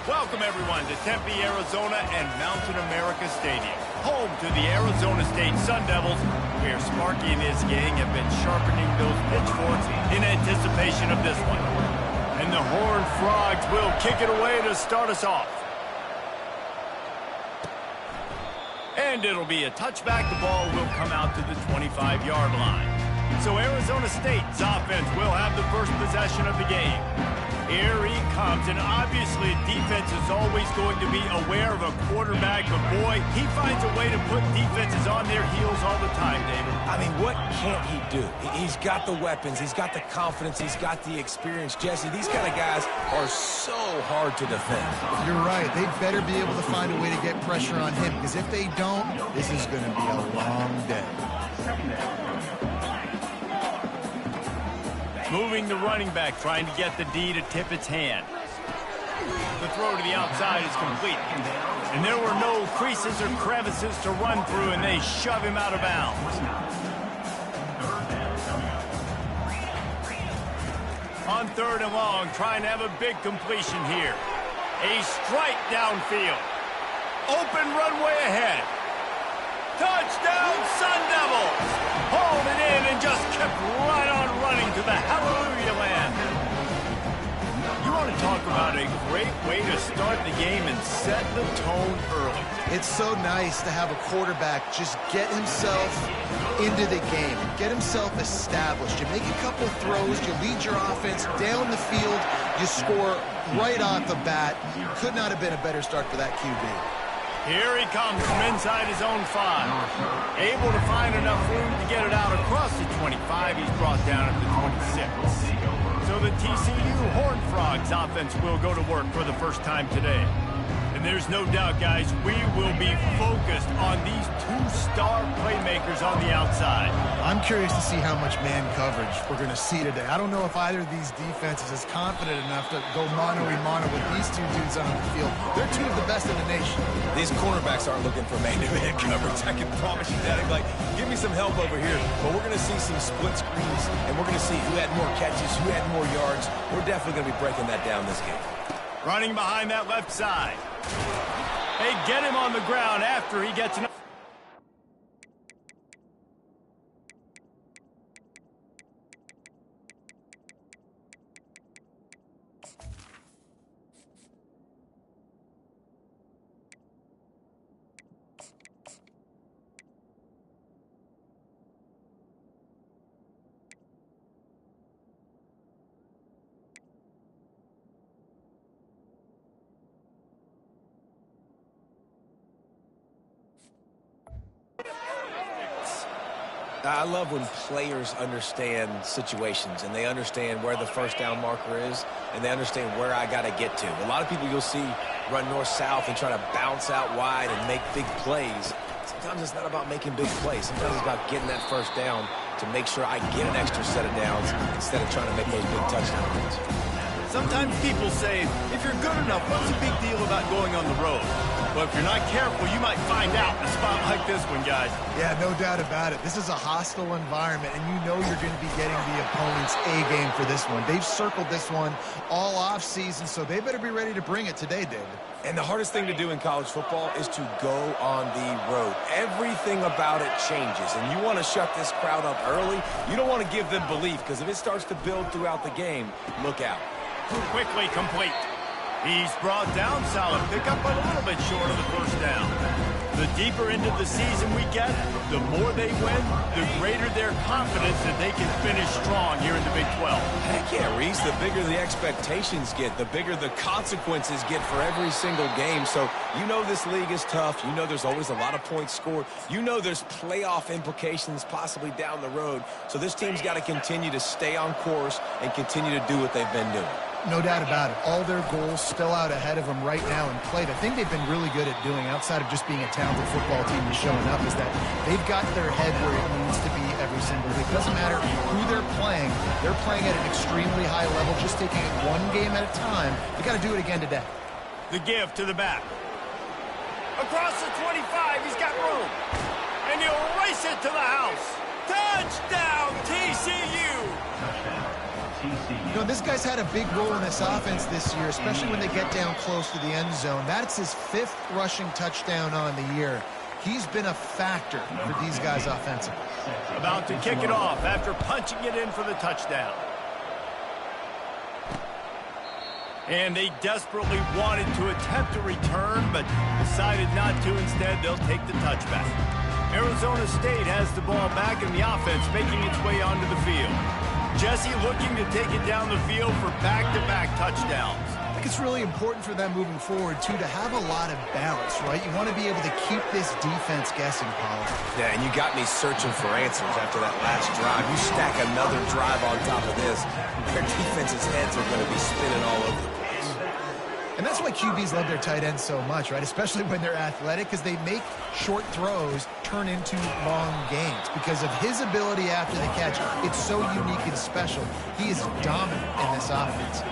Welcome, everyone, to Tempe, Arizona and Mountain America Stadium, home to the Arizona State Sun Devils, where Sparky and his gang have been sharpening those pitchforks in anticipation of this one. And the Horned Frogs will kick it away to start us off. And it'll be a touchback. The ball will come out to the 25-yard line. So Arizona State's offense will have the first possession of the game. Here he comes, and obviously defense is always going to be aware of a quarterback, but boy, he finds a way to put defenses on their heels all the time, David. I mean, what can't he do? He's got the weapons, he's got the confidence, he's got the experience. Jesse, these kind of guys are so hard to defend. You're right. They better be able to find a way to get pressure on him, because if they don't, this is going to be a long day. Moving the running back, trying to get the D to tip its hand. The throw to the outside is complete. And there were no creases or crevices to run through, and they shove him out of bounds. On 3rd and long, trying to have a big completion here. A strike downfield. Open runway ahead. Touchdown, Sun Devils! Hauled it in and just kept right on running to the hallelujah land. You want to talk about a great way to start the game and set the tone early. It's so nice to have a quarterback just get himself into the game, get himself established. You make a couple throws, you lead your offense down the field, you score right off the bat. Could not have been a better start for that QB. Here he comes from inside his own 5. Able to find enough room to get it out across the 25. He's brought down at the 26. So the TCU Horned Frogs offense will go to work for the first time today. And there's no doubt, guys, we will be focused on these 2-star playmakers on the outside. I'm curious to see how much man coverage we're going to see today. I don't know if either of these defenses is confident enough to go mano-a-mano with these two dudes on the field. They're two of the best in the nation. These cornerbacks aren't looking for man-to-man coverage. I can promise you that. Like, give me some help over here. But we're going to see some split screens, and we're going to see who had more catches, who had more yards. We're definitely going to be breaking that down this game. Running behind that left side. They get him on the ground after he gets enough. I love when players understand situations and they understand where the first down marker is and they understand where I got to get to. A lot of people you'll see run north-south and try to bounce out wide and make big plays. Sometimes it's not about making big plays. Sometimes it's about getting that first down to make sure I get an extra set of downs instead of trying to make those big touchdowns. Sometimes people say, if you're good enough, what's the big deal about going on the road? Well, if you're not careful, you might find out in a spot like this one, guys. Yeah, no doubt about it. This is a hostile environment, and you know you're going to be getting the opponent's A-game for this one. They've circled this one all off-season, so they better be ready to bring it today, David. And the hardest thing to do in college football is to go on the road. Everything about it changes, and you want to shut this crowd up early. You don't want to give them belief, because if it starts to build throughout the game, look out. Quickly complete. He's brought down, solid pickup, but a little bit short of the first down. The deeper into the season we get, the more they win, the greater their confidence that they can finish strong here in the Big 12. Heck yeah, Reese, the bigger the expectations get, the bigger the consequences get for every single game. So you know this league is tough. You know there's always a lot of points scored. You know there's playoff implications possibly down the road. So this team's got to continue to stay on course and continue to do what they've been doing. No doubt about it. All their goals still out ahead of them right now in play. The thing they've been really good at doing, outside of just being a talented football team and showing up, is that they've got their head where it needs to be every single week. It doesn't matter who they're playing at an extremely high level, just taking it one game at a time. They got to do it again today. The give to the back. Across the 25, he's got room. And he'll race it to the house. Touchdown, TCU! Touchdown, TCU. You know, this guy's had a big role in this offense this year, especially when they get down close to the end zone. That's his 5th rushing touchdown on the year. He's been a factor for these guys offensively. About to kick it off after punching it in for the touchdown. And they desperately wanted to attempt a return, but decided not to. Instead, they'll take the touchback. Arizona State has the ball back in the offense, making its way onto the field. Jesse looking to take it down the field for back-to-back touchdowns. I think it's really important for them moving forward, too, to have a lot of balance, right? You want to be able to keep this defense guessing, Paul. Yeah, and you got me searching for answers after that last drive. You stack another drive on top of this, their defense's heads are going to be spinning all over the place. And that's why QBs love their tight ends so much, right? Especially when they're athletic, because they make short throws turn into long gains. Because of his ability after the catch, it's so unique and special. He is dominant in this offense.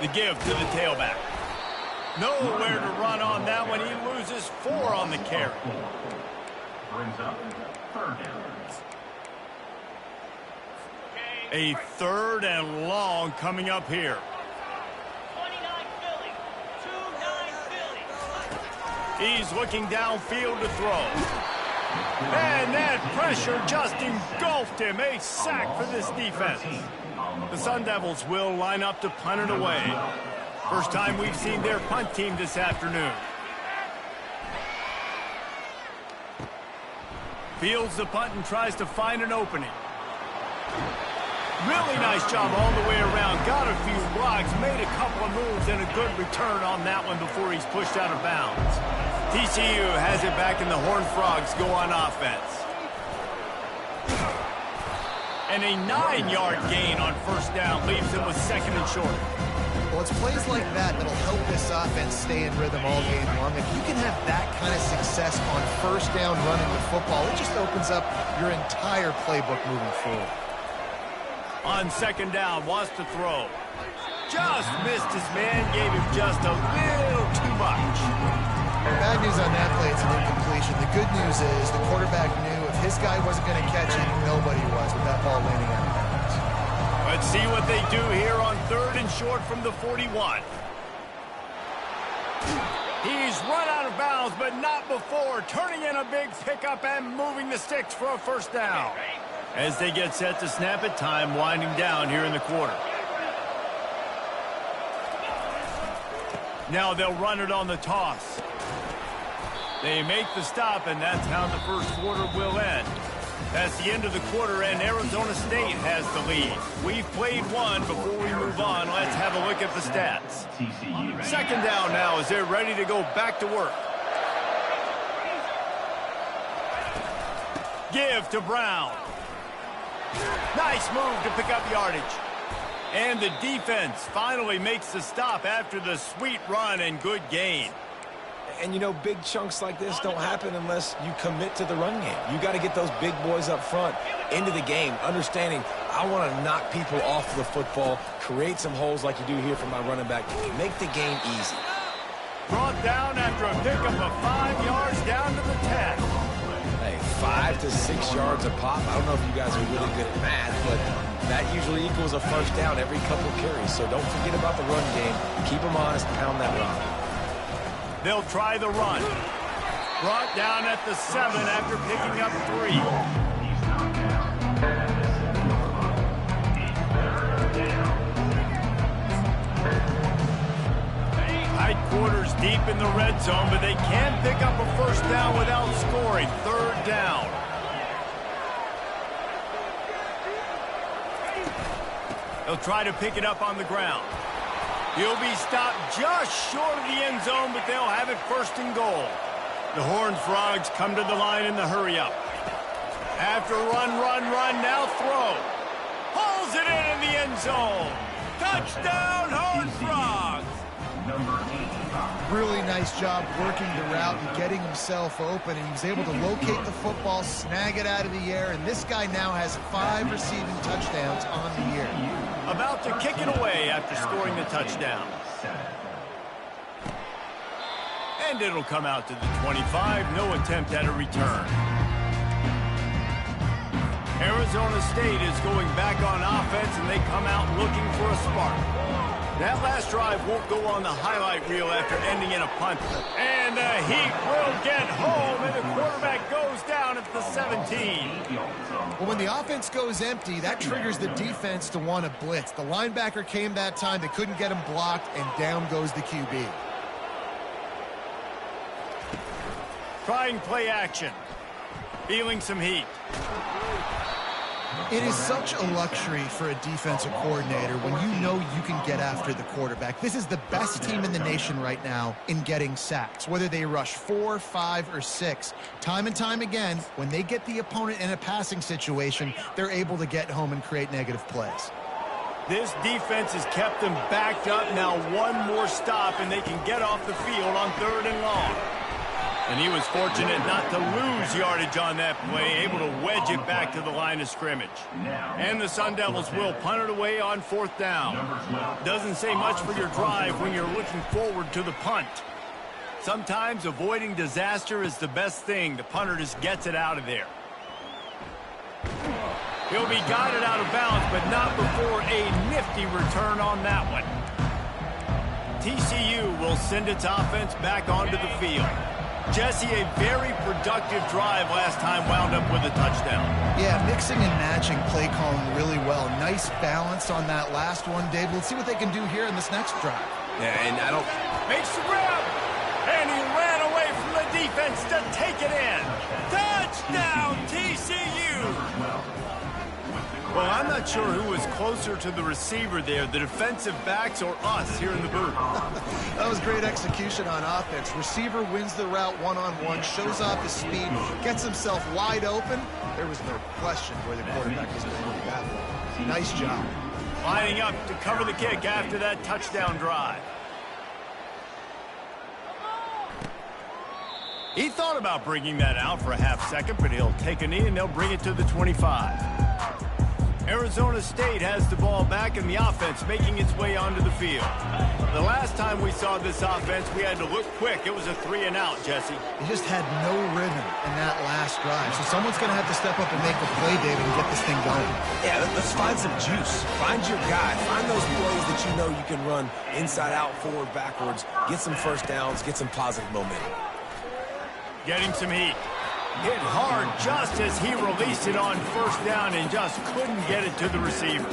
The give to the tailback. Nowhere to run on that one. He loses 4 on the carry. Brings up 3rd down. A 3rd and long coming up here. 29 Philly. 29 Philly. He's looking downfield to throw. And that pressure just engulfed him. A sack for this defense. The Sun Devils will line up to punt it away. First time we've seen their punt team this afternoon. Fields the punt and tries to find an opening. Really nice job all the way around. Got a few blocks, made a couple of moves, and a good return on that one before he's pushed out of bounds. TCU has it back, and the Horned Frogs go on offense. And a 9-yard gain on first down leaves him with 2nd and short. Well, it's plays like that that'll help this offense stay in rhythm all game long. If you can have that kind of success on first down running the football, it just opens up your entire playbook moving forward. On 2nd down, wants to throw. Just missed his man, gave him just a little too much. Bad news on that play, it's an incompletion. The good news is the quarterback knew if his guy wasn't going to catch it, nobody was with that ball landing out of bounds. Let's see what they do here on 3rd and short from the 41. He's run out of bounds, but not before. Turning in a big pickup and moving the sticks for a first down. As they get set to snap it, time winding down here in the quarter. Now they'll run it on the toss. They make the stop, and that's how the first quarter will end. That's the end of the quarter, and Arizona State has the lead. We've played one. Before we move on, let's have a look at the stats. 2nd down now as they're ready to go back to work. Give to Brown. Nice move to pick up yardage. And the defense finally makes the stop after the sweet run and good gain. And, you know, big chunks like this don't happen unless you commit to the run game. You got to get those big boys up front into the game, understanding I want to knock people off the football, create some holes like you do here for my running back, make the game easy. Brought down after a pickup of 5 yards down to the 10. Hey, 5 to 6 yards a pop. I don't know if you guys are really good at math, but that usually equals a first down every couple carries. So don't forget about the run game. Keep them honest, pound that rock. They'll try the run. Brought down at the 7 after picking up 3. Tight quarters deep in the red zone, but they can pick up a first down without scoring. 3rd down. They'll try to pick it up on the ground. He'll be stopped just short of the end zone, but they'll have it 1st and goal. The Horned Frogs come to the line in the hurry-up. After run, now throw. Pulls it in the end zone. Touchdown, Horned Frogs! Really nice job working the route and getting himself open, and he was able to locate the football, snag it out of the air, and this guy now has 5 receiving touchdowns on the year. About to kick it away after scoring the touchdown. And it'll come out to the 25. No attempt at a return. Arizona State is going back on offense, and they come out looking for a spark. That last drive won't go on the highlight reel after ending in a punt. And the Heat will get home, and the quarterback goes down at the 17. Well, when the offense goes empty, that triggers the defense to want to blitz. The linebacker came that time. They couldn't get him blocked, and down goes the QB. Trying play action. Feeling some heat. It is such a luxury for a defensive coordinator when you know you can get after the quarterback. This is the best team in the nation right now in getting sacks, whether they rush 4, 5, or 6. Time and time again, when they get the opponent in a passing situation, they're able to get home and create negative plays. This defense has kept them backed up. Now one more stop, and they can get off the field on 3rd and long. And he was fortunate not to lose yardage on that play, able to wedge it back to the line of scrimmage. And the Sun Devils will punt it away on 4th down. Doesn't say much for your drive when you're looking forward to the punt. Sometimes avoiding disaster is the best thing. The punter just gets it out of there. He'll be guided out of bounds, but not before a nifty return on that one. TCU will send its offense back onto the field. Jesse, a very productive drive last time wound up with a touchdown. Yeah, mixing and matching play calling really well. Nice balance on that last one, Dave. Let's see what they can do here in this next drive. Yeah, and I don't... Makes the grab, and he ran away from the defense to take it in. Touchdown, TCU! Well, I'm not sure who was closer to the receiver there, the defensive backs or us here in the booth. That was great execution on offense. Receiver wins the route one-on-one, shows off his speed, gets himself wide open. There was no question where the quarterback was going to be that ball. Nice job. Lining up to cover the kick after that touchdown drive. He thought about bringing that out for a half second, but he'll take a knee and they'll bring it to the 25. Arizona State has the ball back and the offense making its way onto the field. The last time we saw this offense, we had to look quick. It was a 3-and-out, Jesse. He just had no rhythm in that last drive. So someone's going to have to step up and make a play, David, and get this thing going. Yeah, let's find some juice. Find your guy. Find those plays that you know you can run inside out, forward, backwards. Get some first downs. Get some positive momentum. Getting some heat. Hit hard just as he released it on 1st down and just couldn't get it to the receiver.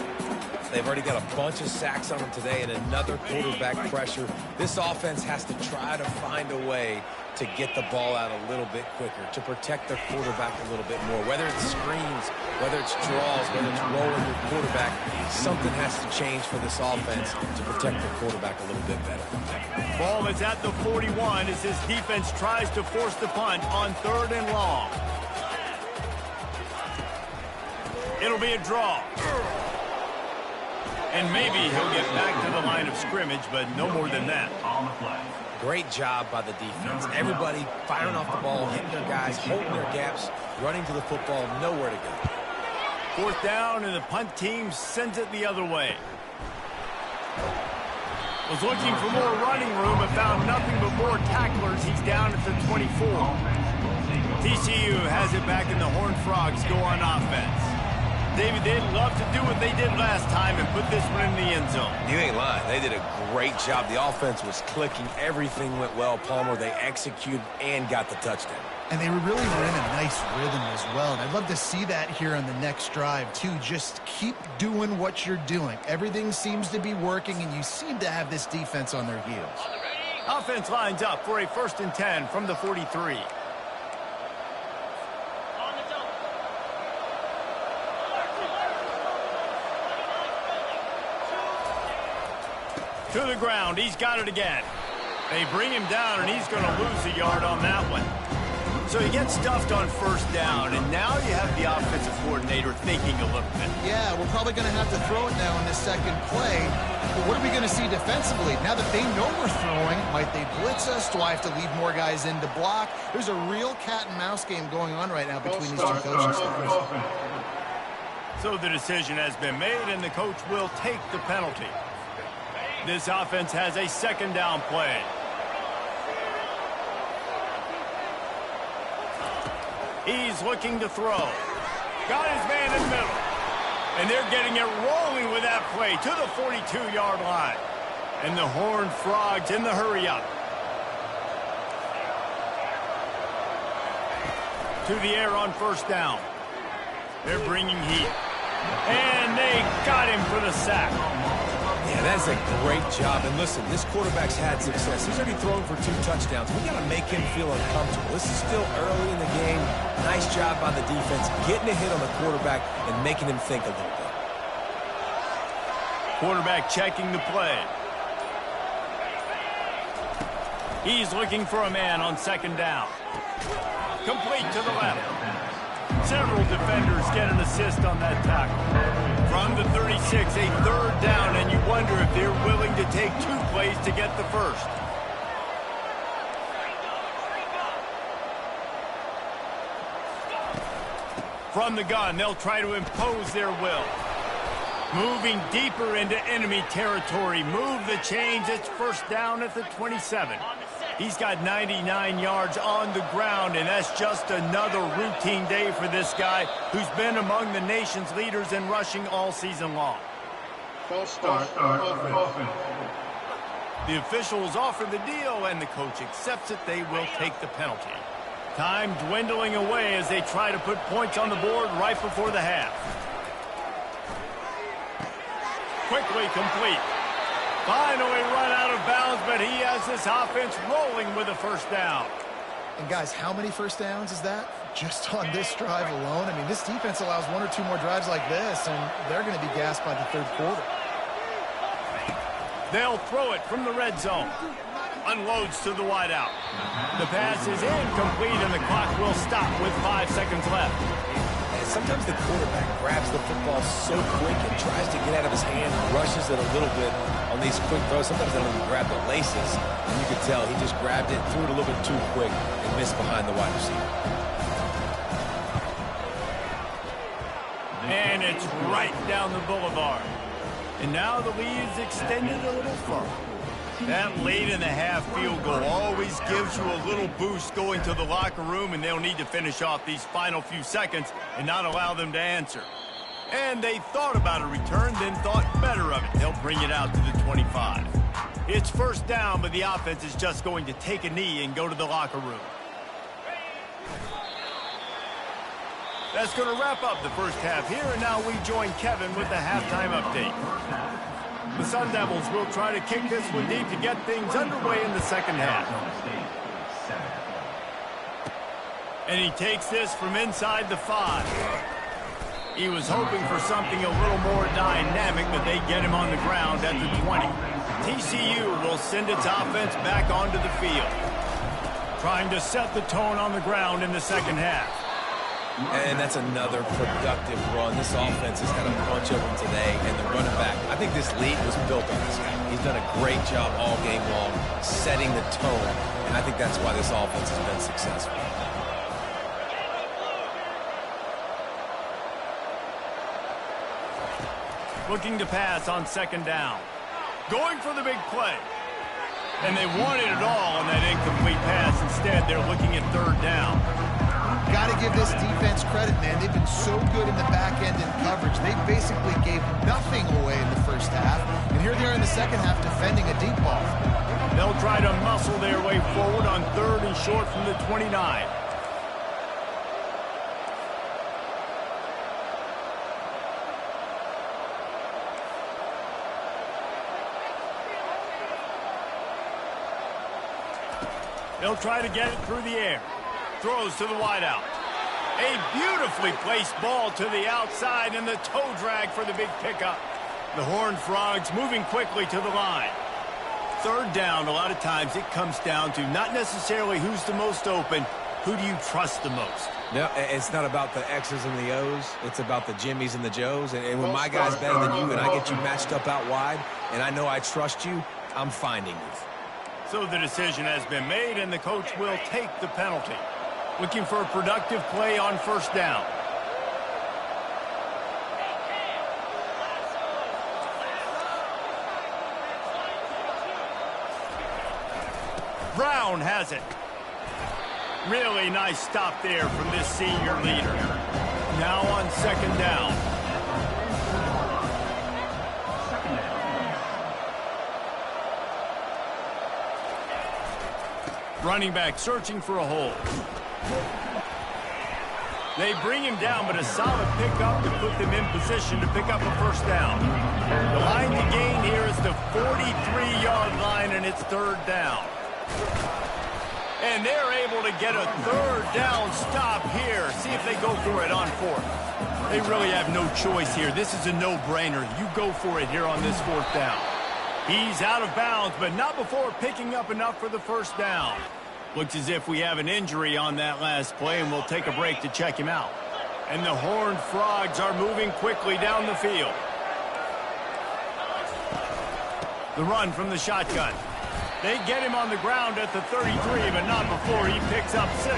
They've already got a bunch of sacks on them today and another quarterback pressure. This offense has to try to find a way to get the ball out a little bit quicker, to protect their quarterback a little bit more. Whether it's screens, whether it's draws, whether it's rolling your quarterback, something has to change for this offense to protect their quarterback a little bit better. Ball is at the 41 as his defense tries to force the punt on 3rd and long. It'll be a draw. And maybe he'll get back to the line of scrimmage, but no more than that. Great job by the defense. Everybody firing off the ball, hitting their guys, holding their gaps, running to the football, nowhere to go. 4th down, and the punt team sends it the other way. Was looking for more running room, but found nothing but more tacklers. He's down at the 24. TCU has it back, and the Horned Frogs go on offense. David, they'd love to do what they did last time and put this one in the end zone. You ain't lying. They did a great job. The offense was clicking. Everything went well. Palmer, they executed and got the touchdown. And they were really in a nice rhythm as well. And I'd love to see that here on the next drive, too. Just keep doing what you're doing. Everything seems to be working, and you seem to have this defense on their heels. Offense lines up for a 1st and 10 from the 43. To the ground. He's got it again. They bring him down, and he's going to lose a yard on that one. So he gets stuffed on 1st down, and now you have the offensive coordinator thinking a little bit. Yeah, we're probably going to have to throw it now in the second play. But what are we going to see defensively? Now that they know we're throwing, might they blitz us? Do I have to leave more guys in to block? There's a real cat-and-mouse game going on right now between these two coaching staffs. So the decision has been made, and the coach will take the penalty. This offense has a 2nd down play. He's looking to throw. Got his man in the middle. And they're getting it rolling with that play to the 42-yard line. And the Horned Frogs in the hurry-up. To the air on first down. They're bringing heat. And they got him for the sack. Yeah, that's a great job. And listen, this quarterback's had success. He's already thrown for 2 touchdowns. We got to make him feel uncomfortable. This is still early in the game. Nice job by the defense, getting a hit on the quarterback and making him think a little bit. Quarterback checking the play. He's looking for a man on second down. Complete to the left. Several defenders get an assist on that tackle. From the 36, a third down, and you wonder if they're willing to take 2 plays to get the first. From the gun, they'll try to impose their will. Moving deeper into enemy territory. Move the chains. It's first down at the 27. He's got 99 yards on the ground, and that's just another routine day for this guy who's been among the nation's leaders in rushing all season long. False start. Offense. The officials offer the deal, and the coach accepts it. They will take the penalty. Time dwindling away as they try to put points on the board right before the half. Quickly complete. Finally run out of bounds, but he has this offense rolling with a first down. And guys, how many first downs is that? Just on this drive alone? I mean, this defense allows 1 or 2 more drives like this, and they're going to be gassed by the third quarter. They'll throw it from the red zone. Unloads to the wideout. The pass is incomplete, and the clock will stop with 5 seconds left. Sometimes the quarterback grabs the football so quick and tries to get out of his hand, rushes it a little bit on these quick throws. Sometimes they don't even grab the laces. And you can tell he just grabbed it, threw it a little bit too quick, and missed behind the wide receiver. And it's right down the boulevard. And now the lead is extended a little further. That late in the half field goal always gives you a little boost going to the locker room, and they'll need to finish off these final few seconds and not allow them to answer. And they thought about a return, then thought better of it. They'll bring it out to the 25. It's first down, but the offense is just going to take a knee and go to the locker room. That's going to wrap up the first half here, and now we join Kevin with the halftime update. The Sun Devils will try to kick this one deep to get things underway in the second half. And he takes this from inside the 5. He was hoping for something a little more dynamic, but they get him on the ground at the 20. TCU will send its offense back onto the field, trying to set the tone on the ground in the second half. And that's another productive run. This offense has had a bunch of them today, and the running back, I think this lead was built on this guy. He's done a great job all game long setting the tone, and I think that's why this offense has been successful. Looking to pass on second down. Going for the big play. And they wanted it all on that incomplete pass. Instead, they're looking at third down. Got to give this defense credit, man. They've been so good in the back end in coverage. They basically gave nothing away in the first half. And here they are in the second half defending a deep ball. They'll try to muscle their way forward on third and short from the 29. They'll try to get it through the air. Throws to the wideout. A beautifully placed ball to the outside, and the toe drag for the big pickup. The Horned Frogs moving quickly to the line. Third down, a lot of times it comes down to not necessarily who's the most open, who do you trust the most? No, it's not about the X's and the O's. It's about the Jimmies and the Joes. And when my guy's better than you and I get you matched up out wide, and I know I trust you, I'm finding you. So the decision has been made, and the coach will take the penalty. Looking for a productive play on first down. Brown has it. Really nice stop there from this senior leader. Now on second down. Running back searching for a hole. They bring him down, but a solid pickup to put them in position to pick up a first down. The line to gain here is the 43-yard line, and it's third down. And they're able to get a third down stop here. See if they go for it on fourth. They really have no choice here. This is a no-brainer. You go for it here on this fourth down. He's out of bounds, but not before picking up enough for the first down. Looks as if we have an injury on that last play, and we'll take a break to check him out. And the Horned Frogs are moving quickly down the field. The run from the shotgun. They get him on the ground at the 33, but not before he picks up 6.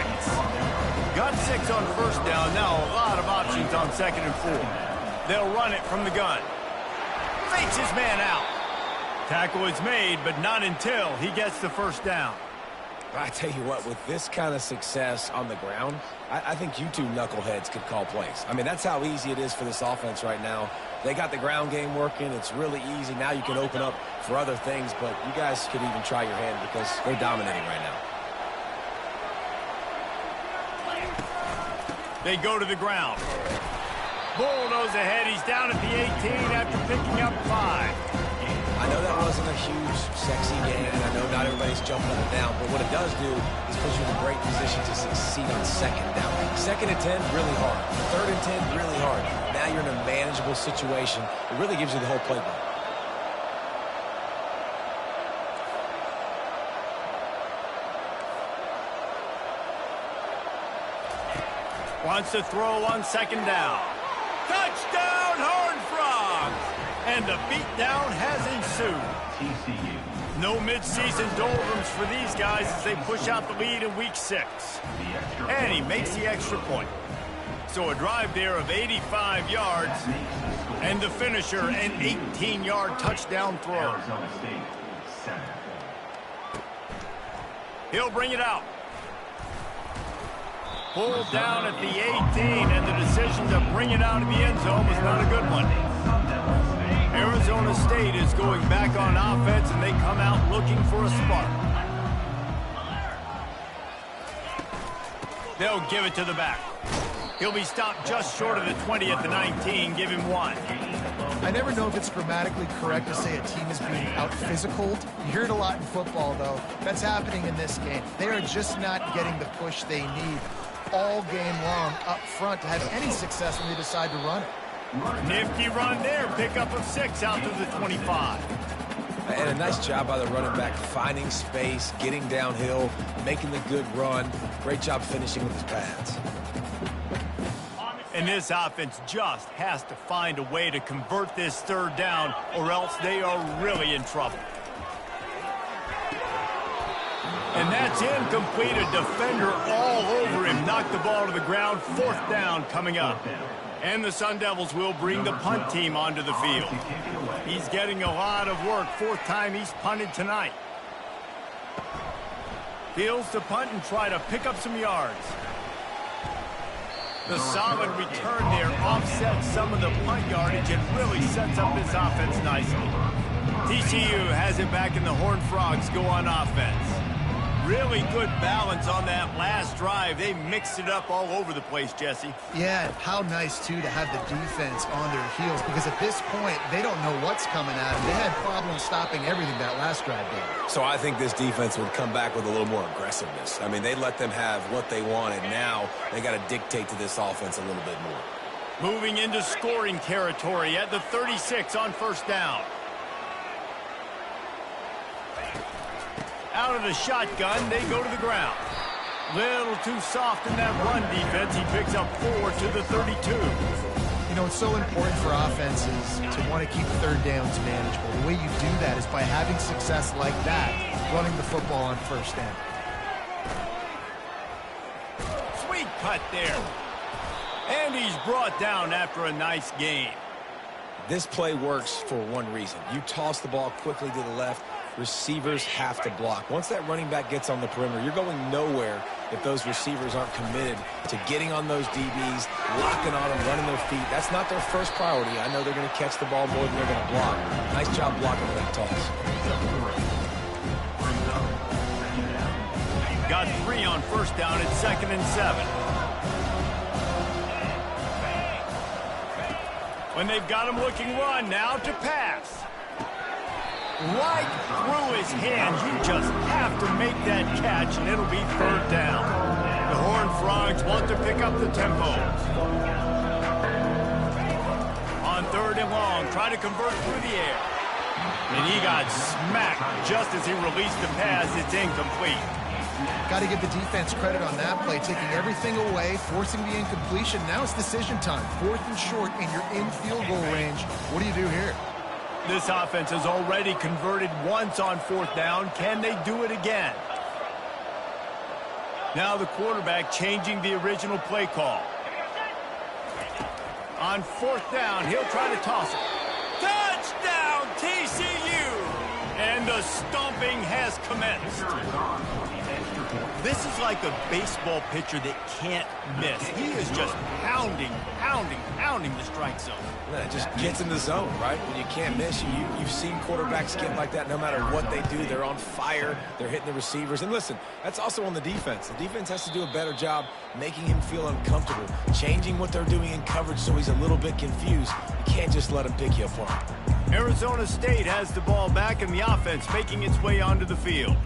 Got 6 on first down. Now a lot of options on second and 4. They'll run it from the gun. Fakes his man out. Tackle is made, but not until he gets the first down. I tell you what, with this kind of success on the ground, I think you two knuckleheads could call plays. I mean, that's how easy it is for this offense right now. They got the ground game working. It's really easy. Now you can open up for other things, but you guys could even try your hand because they're dominating right now. They go to the ground. Bulldoze ahead. He's down at the 18 after picking up 5. I know that wasn't a huge, sexy gain. I know not everybody's jumping up and down, but what it does do is put you in a great position to succeed on second down. Second and 10, really hard. Third and 10, really hard. Now you're in a manageable situation. It really gives you the whole playbook. Wants to throw on second down. Touchdown, Horned Frogs! And the beatdown has ensued. No midseason doldrums for these guys as they push out the lead in week 6. And he makes the extra point. So a drive there of 85 yards. And the finisher, an 18-yard touchdown throw. He'll bring it out. Pulled down at the 18, and the decision to bring it out of the end zone was not a good one. Arizona State is going back on offense, and they come out looking for a spark. They'll give it to the back. He'll be stopped just short of the 20 at the 19. Give him 1. I never know if it's grammatically correct to say a team is being out-physicaled. You hear it a lot in football, though. That's happening in this game. They are just not getting the push they need all game long up front to have any success when they decide to run it. Nifty run there. Pickup of 6 out to the 25. And a nice job by the running back, finding space, getting downhill, making the good run. Great job finishing with his pads. And this offense just has to find a way to convert this third down, or else they are really in trouble. And that's incomplete. A defender all over him. Knocked the ball to the ground. 4th down coming up. And the Sun Devils will bring the punt team onto the field. He's getting a lot of work. 4th time he's punted tonight. Fields to punt and try to pick up some yards. The solid return there offsets some of the punt yardage and really sets up this offense nicely. TCU has it back, and the Horned Frogs go on offense. Really good balance on that last drive. They mixed it up all over the place, Jesse. Yeah, how nice, too, to have the defense on their heels, because at this point, they don't know what's coming at them. They had problems stopping everything that last drive did. So I think this defense would come back with a little more aggressiveness. I mean, they let them have what they wanted. Now they got to dictate to this offense a little bit more. Moving into scoring territory at the 36 on 1st down. Out of the shotgun, they go to the ground. Little too soft in that run defense. He picks up 4 to the 32. You know, it's so important for offenses to want to keep third downs manageable. The way you do that is by having success like that, running the football on 1st down. Sweet cut there. And he's brought down after a nice gain. This play works for one reason. You toss the ball quickly to the left. Receivers have to block. Once that running back gets on the perimeter, you're going nowhere if those receivers aren't committed to getting on those DBs, locking on them, running their feet. That's not their first priority. I know they're going to catch the ball more than they're going to block. Nice job blocking on that toss. Got 3 on first down at 2nd and 7. When they've got him looking run, now to pass. Right through his hands. You just have to make that catch, and it'll be 3rd down. The Horned Frogs want to pick up the tempo. On 3rd and long, try to convert through the air. And he got smacked just as he released the pass. It's incomplete. Got to give the defense credit on that play, taking everything away, forcing the incompletion. Now it's decision time. 4th and short, and you're in field goal range. What do you do here? This offense has already converted once on 4th down. Can they do it again? Now the quarterback changing the original play call. On 4th down, he'll try to toss it. Touchdown, TCU! And the stomping has commenced. This is like a baseball pitcher that can't miss. He is just pounding the strike zone. It just gets in the zone, right? When you can't miss, you've seen quarterbacks get like that no matter what they do. They're on fire. They're hitting the receivers. And listen, that's also on the defense. The defense has to do a better job making him feel uncomfortable, changing what they're doing in coverage so he's a little bit confused. You can't just let him pick you apart. Arizona State has the ball back and the offense making its way onto the field.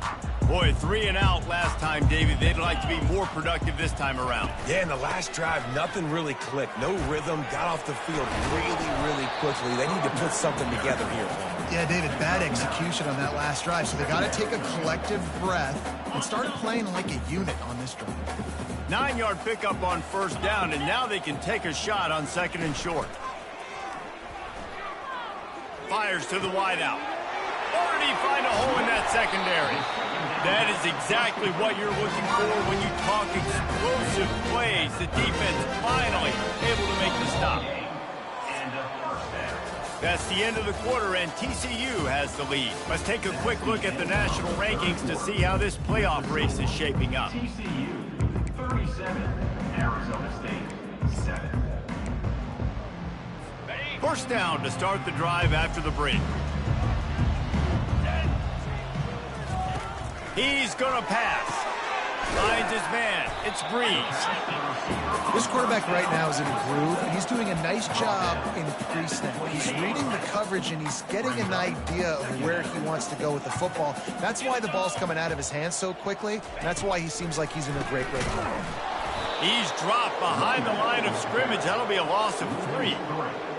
Boy, 3 and out last time, David. They'd like to be more productive this time around. Yeah, in the last drive, nothing really clicked. No rhythm, got off the field really quickly. They need to put something together here. Yeah, David, bad execution on that last drive. So they got to take a collective breath and start playing like a unit on this drive. 9-yard pickup on 1st down, and now they can take a shot on 2nd and short. Fires to the wideout. Already find a hole in that secondary. That is exactly what you're looking for when you talk explosive plays. The defense finally able to make the stop. That's the end of the quarter, and TCU has the lead. Let's take a quick look at the national rankings to see how this playoff race is shaping up. TCU 37, Arizona State 7. 1st down to start the drive after the break. He's going to pass. Finds his man. It's Breeze. This quarterback right now is in a groove, and he's doing a nice job in pre-snap. He's reading the coverage, and he's getting an idea of where he wants to go with the football. That's why the ball's coming out of his hands so quickly, and that's why he seems like he's in a great rhythm. He's dropped behind the line of scrimmage. That'll be a loss of 3.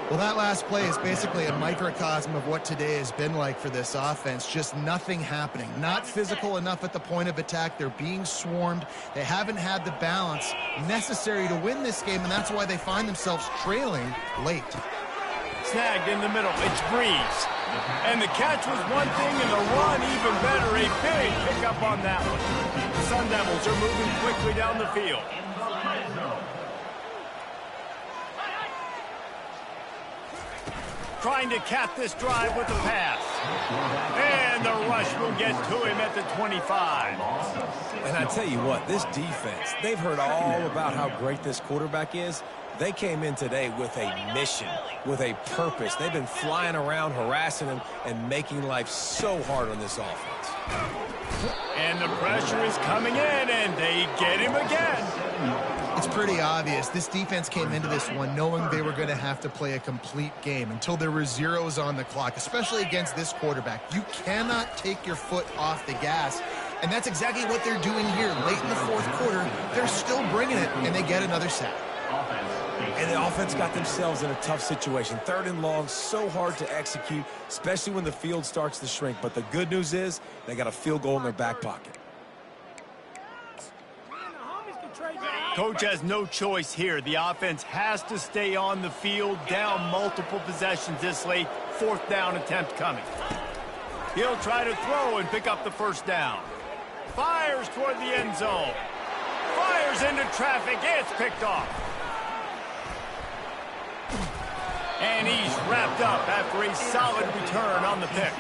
Well, that last play is basically a microcosm of what today has been like for this offense. Just nothing happening. Not physical enough at the point of attack. They're being swarmed. They haven't had the balance necessary to win this game, and that's why they find themselves trailing late. Snagged in the middle. It's Breeze. And the catch was one thing, and the run even better. A big pickup on that one. The Sun Devils are moving quickly down the field. Trying to cap this drive with the pass. And the rush will get to him at the 25. And I tell you what, this defense, they've heard all about how great this quarterback is. They came in today with a mission, with a purpose. They've been flying around, harassing him, and making life so hard on this offense. And the pressure is coming in, and they get him again. It's pretty obvious. This defense came into this one knowing they were going to have to play a complete game until there were zeros on the clock, especially against this quarterback. You cannot take your foot off the gas, and that's exactly what they're doing here. Late in the 4th quarter, they're still bringing it, and they get another sack. And the offense got themselves in a tough situation. 3rd and long, so hard to execute, especially when the field starts to shrink. But the good news is they got a field goal in their back pocket. Coach has no choice here. The offense has to stay on the field, down multiple possessions this late. 4th down attempt coming. He'll try to throw and pick up the 1st down. Fires toward the end zone. Fires into traffic. It's picked off. And he's wrapped up after a solid return on the pick.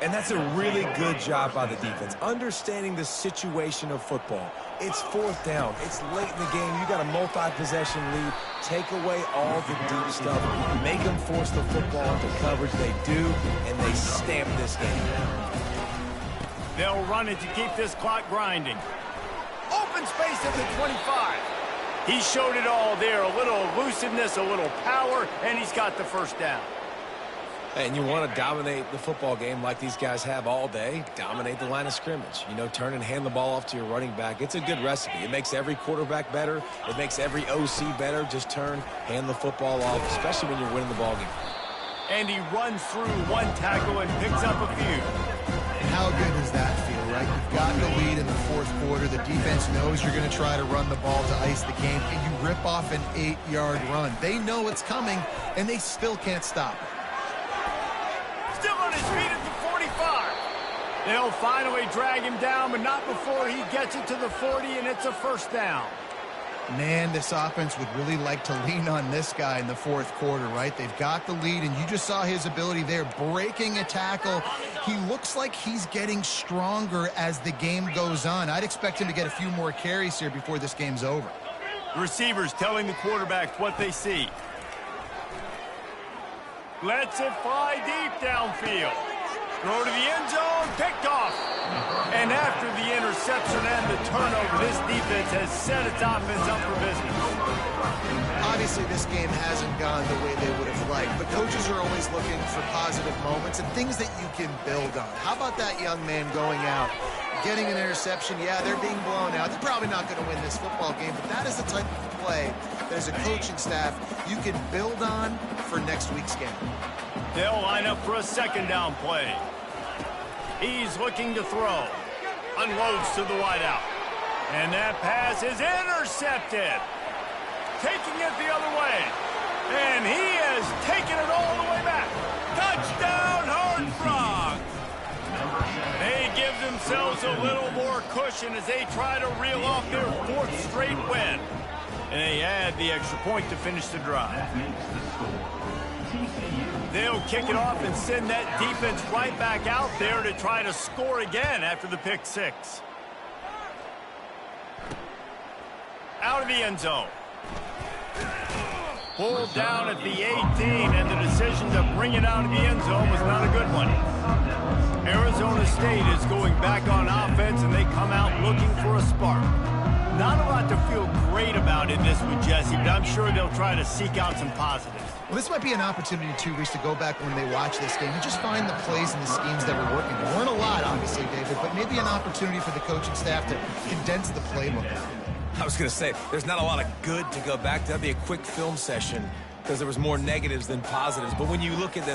And that's a really good job by the defense, understanding the situation of football. It's fourth down. It's late in the game. You got a multi-possession lead. Take away all the deep stuff. Make them force the football into coverage. They do, and they stamp this game. They'll run it to keep this clock grinding. Open space at the 25. He showed it all there. A little elusiveness, a little power, and he's got the first down. And you want to dominate the football game like these guys have all day. Dominate the line of scrimmage. You know, turn and hand the ball off to your running back. It's a good recipe. It makes every quarterback better. It makes every OC better. Just turn, hand the football off, especially when you're winning the ball game. And he runs through one tackle and picks up a few. How good does that feel, right? You've got the lead in the fourth quarter. The defense knows you're going to try to run the ball to ice the game, and you rip off an 8-yard run. They know it's coming, and they still can't stop it. Still on his feet at the 45. They'll finally drag him down, but not before he gets it to the 40, and it's a first down. Man, this offense would really like to lean on this guy in the fourth quarter, right? They've got the lead, and you just saw his ability there, breaking a tackle. He looks like he's getting stronger as the game goes on. I'd expect him to get a few more carries here before this game's over. The receivers telling the quarterback what they see. Lets it fly deep downfield. Throw to the end zone, picked off. And after the interception and the turnover, this defense has set its offense up for business. Obviously, this game hasn't gone the way they would have liked, but coaches are always looking for positive moments and things that you can build on. How about that young man going out, getting an interception? Yeah, they're being blown out. They're probably not going to win this football game, but that is the type of play that as a coaching staff you can build on for next week's game. They'll line up for a second down play. He's looking to throw. Unloads to the wideout. And that pass is intercepted. Taking it the other way. And he has taken it all the way back. Touchdown, Horned Frogs. They give themselves a little more cushion as they try to reel off their fourth straight win. And they add the extra point to finish the drive. That makes the score. TCU. They'll kick it off and send that defense right back out there to try to score again after the pick six. Out of the end zone. Pulled down at the 18, and the decision to bring it out of the end zone was not a good one. Arizona State is going back on offense, and they come out looking for a spark. Not a lot to feel great about in this with Jesse, but I'm sure they'll try to seek out some positives. Well, this might be an opportunity, too, Reese, to go back when they watch this game and just find the plays and the schemes that were working. There weren't a lot, obviously, David, but maybe an opportunity for the coaching staff to condense the playbook. I was going to say, there's not a lot of good to go back to. That'd be a quick film session because there was more negatives than positives. But when you look at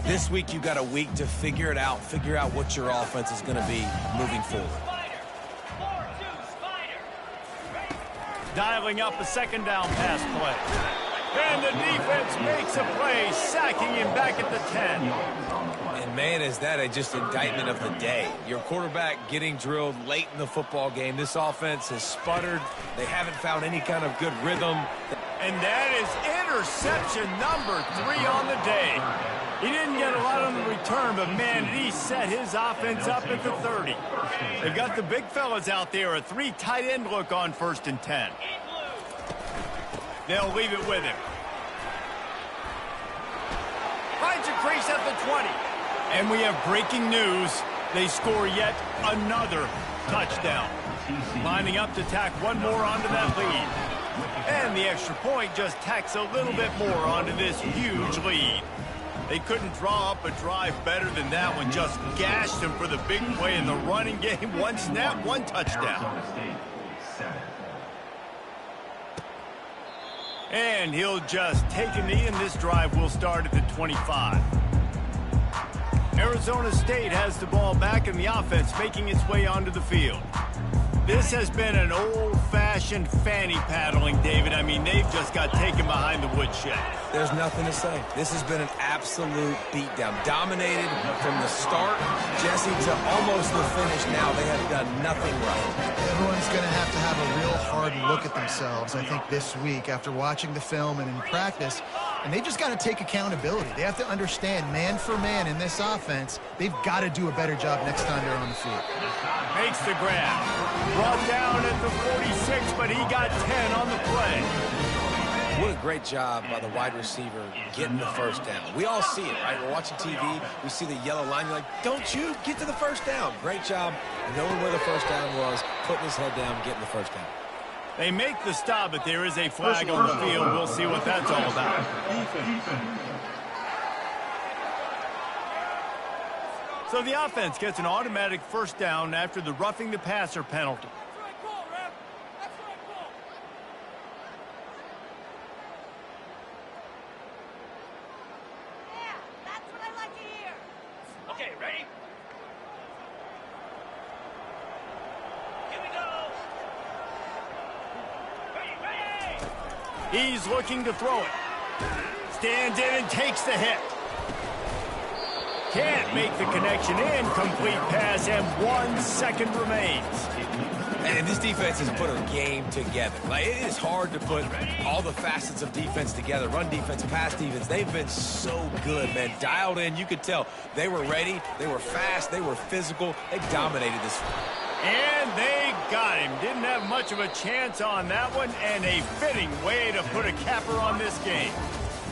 this week you got a week to figure it out, figure out what your offense is going to be moving forward. Dialing up a second down pass play. And the defense makes a play, sacking him back at the 10. And man, is that just indictment of the day. Your quarterback getting drilled late in the football game. This offense has sputtered. They haven't found any kind of good rhythm. And that is interception number 3 on the day. He didn't get a lot on the return, but man, he set his offense up at the 30. They've got the big fellas out there, a 3 tight end look on 1st and 10. They'll leave it with him. Finds a crease at the 20. And we have breaking news. They score yet another touchdown. Lining up to tack one more onto that lead. And the extra point just tacks a little bit more onto this huge lead. They couldn't draw up a drive better than that one. Just gashed him for the big play in the running game. One snap, one touchdown. And he'll just take a knee, and this drive will start at the 25. Arizona State has the ball back, and the offense making its way onto the field. This has been an old-fashioned fanny paddling, David. I mean, they've just got taken behind the woodshed. There's nothing to say. This has been an absolute beatdown. Dominated from the start, Jesse, to almost the finish now. They have done nothing right. Everyone's going to have a real hard look at themselves, I think, this week after watching the film and in practice. And they've just got to take accountability. They have to understand, man for man in this offense, they've got to do a better job next time they're on the field. Makes the grab. Brought down at the 46, but he got 10 on the play. What a great job by the wide receiver getting the first down. We all see it, right? We're watching TV. We see the yellow line. You're like, don't you get to the first down. Great job knowing where the first down was, putting his head down, getting the first down. They make the stop, but there is a flag on the field. We'll see what that's all about. So the offense gets an automatic first down after the roughing the passer penalty. Okay, ready? Here we go. Ready. He's looking to throw it. Stands in and takes the hit. Can't make the connection. Incomplete pass, and 1 second remains. And this defense has put a game together. Like, it is hard to put all the facets of defense together. Run defense, pass defense. They've been so good, man. Dialed in. You could tell they were ready. They were fast. They were physical. They dominated this. And they got him. Didn't have much of a chance on that one, and a fitting way to put a capper on this game.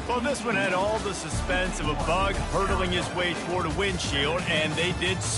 Well, this one had all the suspense of a bug hurtling his way toward a windshield, and they did